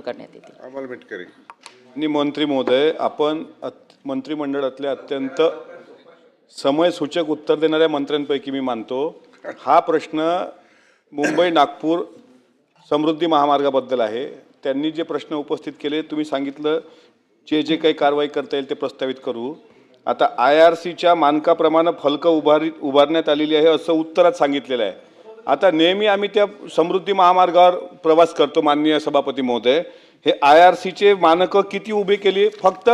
करण्यात येतील। अमल मिटकरी आणि मंत्री महोदय, आपण मंत्रिमंडळातल्या अत्यंत समयसूचक उत्तर देणाऱ्या मंत्र्यांपैकी मी मानतो। हा प्रश्न मुंबई नागपूर समृद्धी महामार्गाबद्दल आहे। त्यांनी जे प्रश्न उपस्थित केले, तुम्ही सांगितलं जे काही कारवाई करता येईल ते प्रस्तावित करू। आता IRCच्या मानकाप्रमाणे फलकं उभारण्यात आलेली आहे असं उत्तरात सांगितलेलं आहे। आता नेहमी आम्ही त्या समृद्धी महामार्गावर प्रवास करतो माननीय सभापती महोदय। हे IRCचे मानकं किती उभे केली? फक्त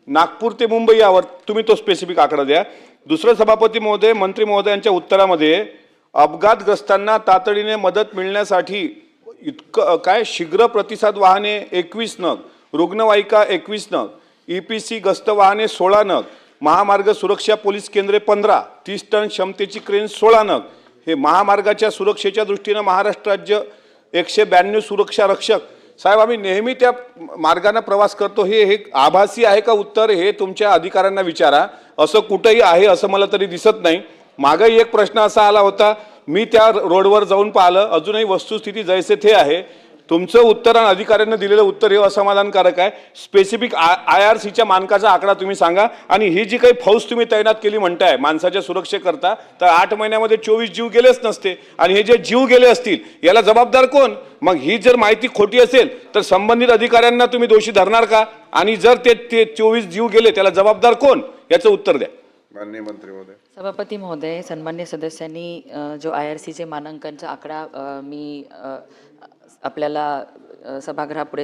नागपूर ते मुंबई यावर तुम्ही तो स्पेसिफिक आकडा द्या। दुसरं सभापती महोदय, मंत्री महोदयांच्या उत्तरामध्ये अपघातग्रस्तांना तातडीने मदत मिळण्यासाठी इतकं काय शीघ्र प्रतिसाद वाहने 21 नग, रुग्णवाहिका 21 नग, EPC गस्त वाहने 16 नग, महामार्ग सुरक्षा पोलीस केंद्रे 15, 30 टन क्षमतेची क्रेन 16 नग। हे महामार्गाच्या सुरक्षेच्या दृष्टीने महाराष्ट्र राज्य 192 सुरक्षा रक्षक। साहेब, आम्ही नेहमी त्या मार्गाने प्रवास करतो। हे आभासी आहे का उत्तर? हे तुमच्या अधिकाऱ्यांना विचारा। असं कुठेही आहे असं मला तरी दिसत नाही। मागेही एक प्रश्न असा आला होता, मी त्या रोडवर जाऊन पाहिलं, अजूनही वस्तुस्थिती जैसे थे आहे। तुमचं उत्तर आणि अधिकाऱ्यांनी दिलेलं उत्तर हे असमाधानकारक आहे। स्पेसिफिक IRCच्या मानकाचा आकडा तुम्ही सांगा। आणि ही जी काही फौज तुम्ही तैनात केली म्हणताय माणसाच्या सुरक्षेकरता, तर 8 महिन्यामध्ये 24 जीव गेलेच नसते। आणि हे जे जीव गेले असतील याला जबाबदार कोण? मग ही जर माहिती खोटी असेल तर संबंधित अधिकाऱ्यांना तुम्ही दोषी धरणार का? आणि जर ते 24 जीव गेले त्याला जबाबदार कोण? याचं उत्तर द्या माननीय मंत्री महोदय। सभापती महोदय, सन्मान्य सदस्यांनी जो IRCचे मानांकनचा आकडा मी आपल्याला सभागृहापुढे